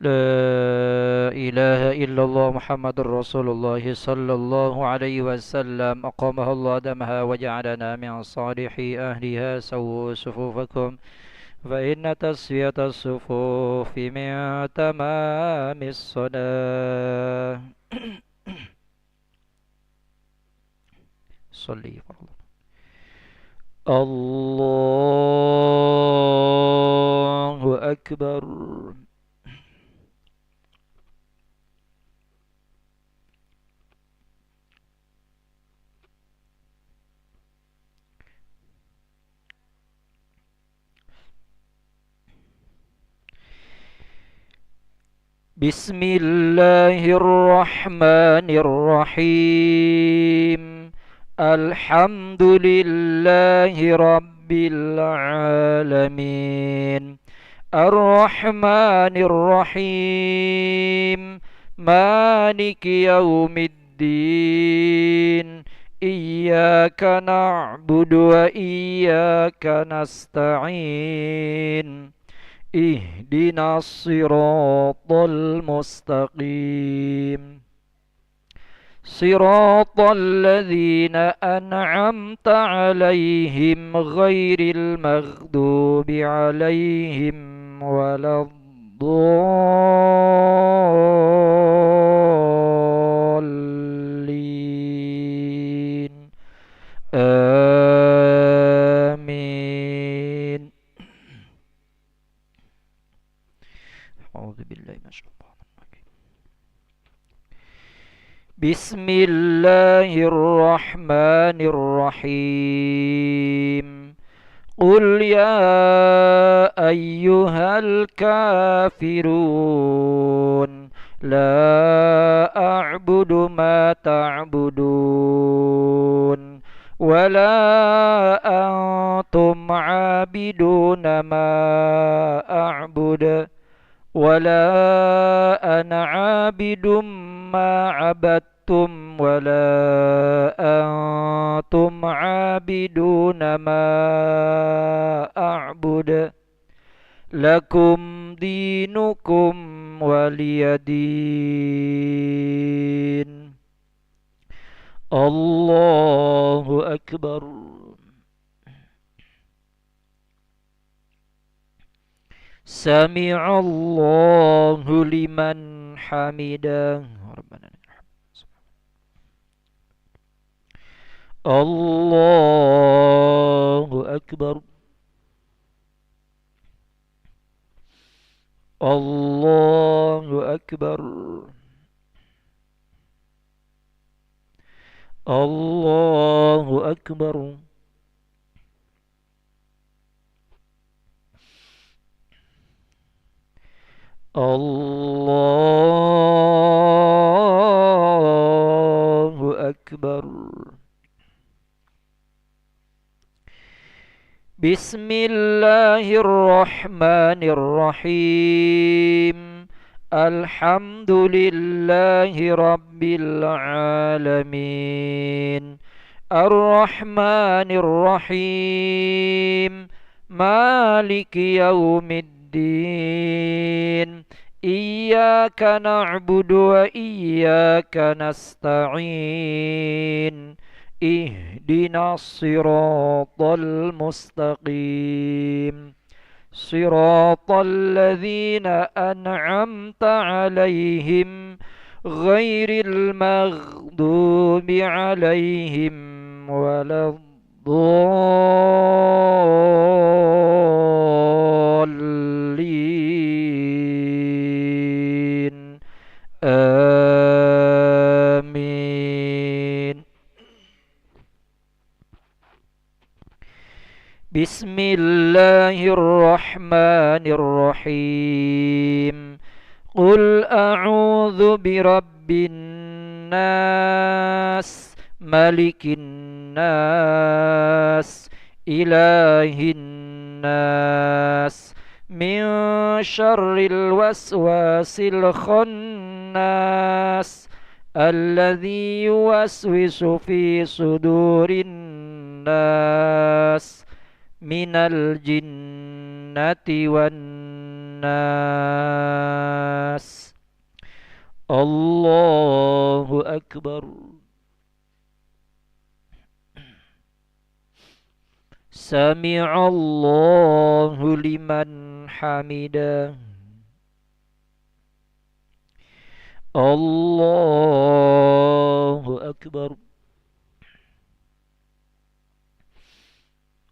لا إله إلا الله محمد رسول الله صلى الله عليه وسلم أقامها الله دمها وجعلنا من صالح أهلها سووا صفوفكم فإن تسوية الصفوف من تمام الصلاة صلي الله أكبر. بسم الله الرحمن الرحيم. الحمد لله رب العالمين. الرحمن الرحيم. مالك يوم الدين. إياك نعبد وإياك نستعين. اهدنا الصراط المستقيم صراط الذين أنعمت عليهم غير المغضوب عليهم ولا الضالين آمين. أعوذ بالله من الشيطان الرجيم. بسم الله الرحمن الرحيم. قل يا أيها الكافرون لا أعبد ما تعبدون ولا أنتم عابدون ما أعبد ولا أنا عابد ما عبدتم ولا أنتم عابدون ما أعبد لكم دينكم ولي دين. الله أكبر. سمع الله لمن حمده ربنا الله أكبر. الله أكبر. الله أكبر. الله أكبر. بسم الله الرحمن الرحيم. الحمد لله رب العالمين. الرحمن الرحيم. مالك يوم الدين. إياك نعبد وإياك نستعين. اهدنا الصراط المستقيم صراط الذين أنعمت عليهم غير المغضوب عليهم ولا الضالين آمين. بسم الله الرحمن الرحيم. قل أعوذ برب الناس ملك الناس إله الناس من شر الوسواس الخناس الذي يوسوس في صدور الناس من الجنة والناس. الناس الله أكبر سمع الله لمن حمده الله أكبر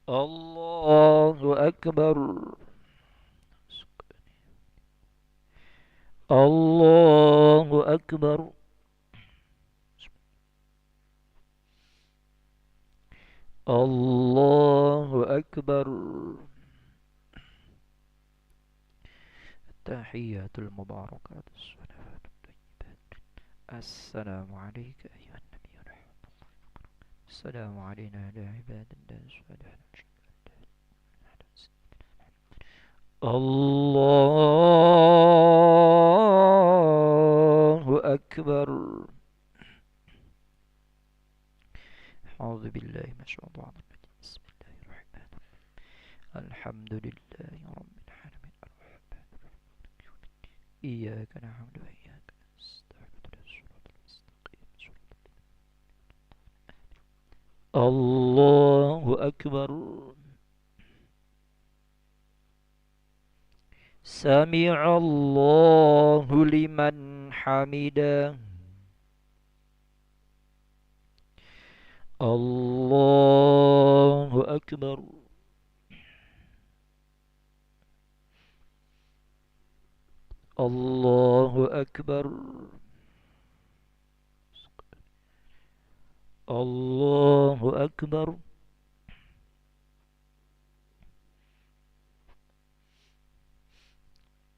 الله أكبر الله أكبر الله أكبر التحيات المباركات الصلوات الطيبات السلام عليك أيها النبي ورحمة الله السلام علينا على عباد الله الصالحين الله أكبر أعوذ بالله من الشيطان الرجيم بسم الله الرحمن الرحيم الحمد لله رب العالمين الرحمن الرحيم إياك نعبد وإياك نستعين الصراط المستقيم الله أكبر سمع الله لمن حمده الله أكبر الله أكبر الله أكبر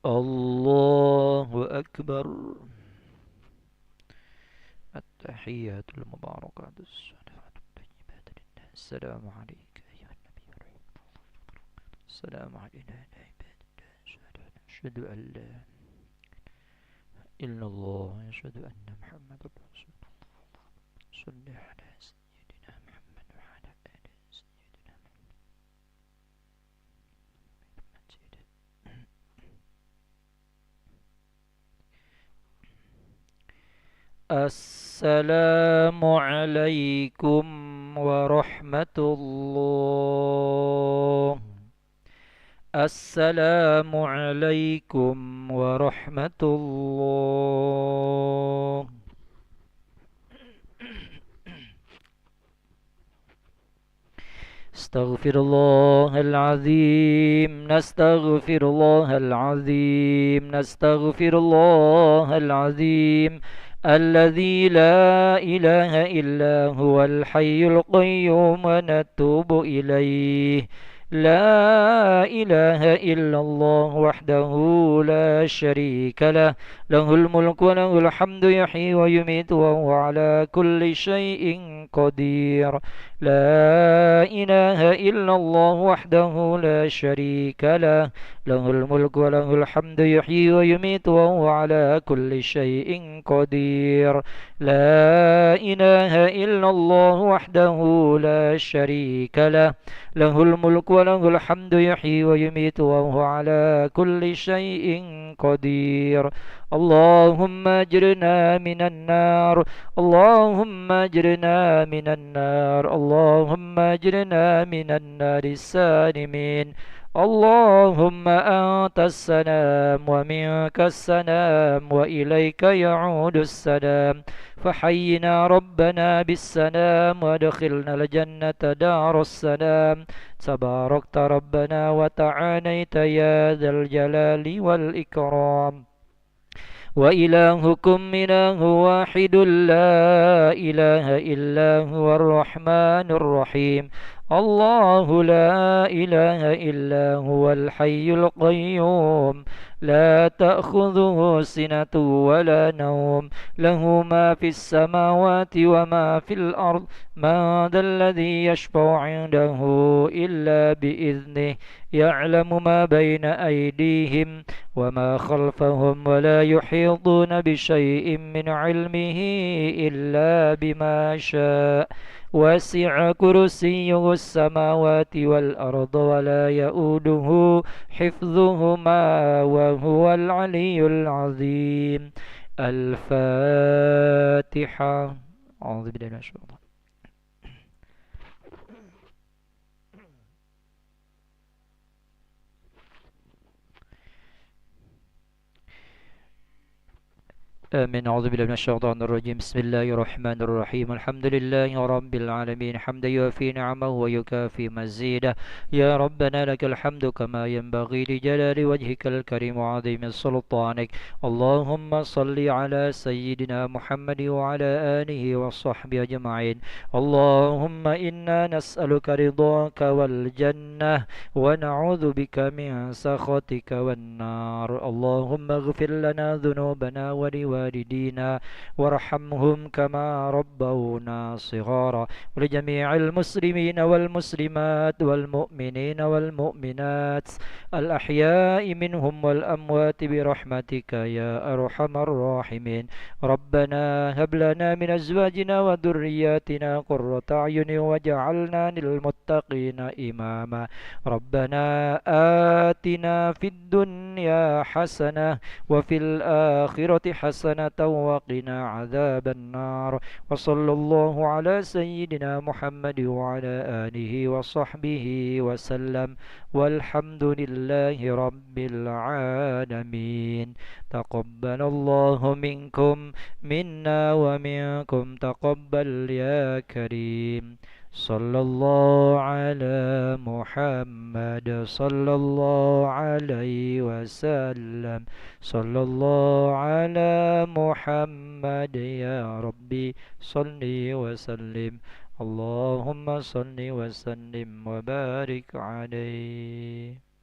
الله أكبر التحيات المباركات الصلوات الطيبات لله السلام عليك أيها النبي ورحمة الله السلام علينا على عباد الله الصالحين أشهد أن لا إلا الله أشهد أن محمد رسول الله صل على سيدنا محمد وعلى آل سيدنا محمد السلام عليكم ورحمة الله السلام عليكم ورحمة الله استغفر الله العظيم نستغفر الله العظيم نستغفر الله العظيم الذي لا إله إلا هو الحي القيوم ونتوب إليه لا إله إلا الله وحده لا شريك له له الملك وله الحمد يحيي ويميت وهو على كل شيء قدير لا إله إلا الله وحده لا شريك له له الملك وله الحمد يحيي ويميت وهو على كل شيء قدير لا إله إلا الله وحده لا شريك له له الملك وله الحمد يحيي ويميت وهو على كل شيء قدير اللهم اجرنا من النار اللهم اجرنا من النار اللهم اجرنا من النار السالمين اللهم أنت السلام ومنك السلام وإليك يعود السلام فحينا ربنا بالسلام وادخلنا الجنة دار السلام تباركت ربنا وتعاليت يا ذا الجلال والإكرام وإلهكم إله واحد لا إله إلا هو الرحمن الرحيم الله لا إله إلا هو الحي القيوم لا تأخذه سنة ولا نوم له ما في السماوات وما في الأرض من ذا الذي يشفع عنده إلا بإذنه يعلم ما بين أيديهم وما خلفهم ولا يحيطون بشيء من علمه إلا بما شاء وسع كرسيه السماوات والأرض ولا يؤوده حفظهما وهو العلي العظيم. الفاتحة. أعوذ بالله من الشيطان. آمين. أعوذ بالله من الشيطان الرجيم. بسم الله الرحمن الرحيم. الحمد لله رب العالمين حمدا يوفي نعمه ويكافي مزيده. يا ربنا لك الحمد كما ينبغي لجلال وجهك الكريم وعظيم سلطانك. اللهم صل على سيدنا محمد وعلى آله وصحبه أجمعين. اللهم إنا نسألك رضاك والجنة ونعوذ بك من سخطك والنار. اللهم اغفر لنا ذنوبنا ولوالدينا وارحمهم كما ربونا صغارا، ولجميع المسلمين والمسلمات والمؤمنين والمؤمنات الأحياء منهم والأموات برحمتك يا أرحم الراحمين. ربنا هب لنا من أزواجنا وذرياتنا قرة أعين واجعلنا للمتقين إماما. ربنا آتنا في الدنيا حسنة وفي الآخرة حسنة وقنا عذاب النار. وصلى الله على سيدنا محمد وعلى آله وصحبه وسلم، والحمد لله رب العالمين. تقبل الله منكم منا ومنكم تقبل يا كريم. صلى الله على محمد صلى الله عليه وسلم. صلى الله على محمد يا ربي صل وسلم. اللهم صل وسلم وبارك عليه.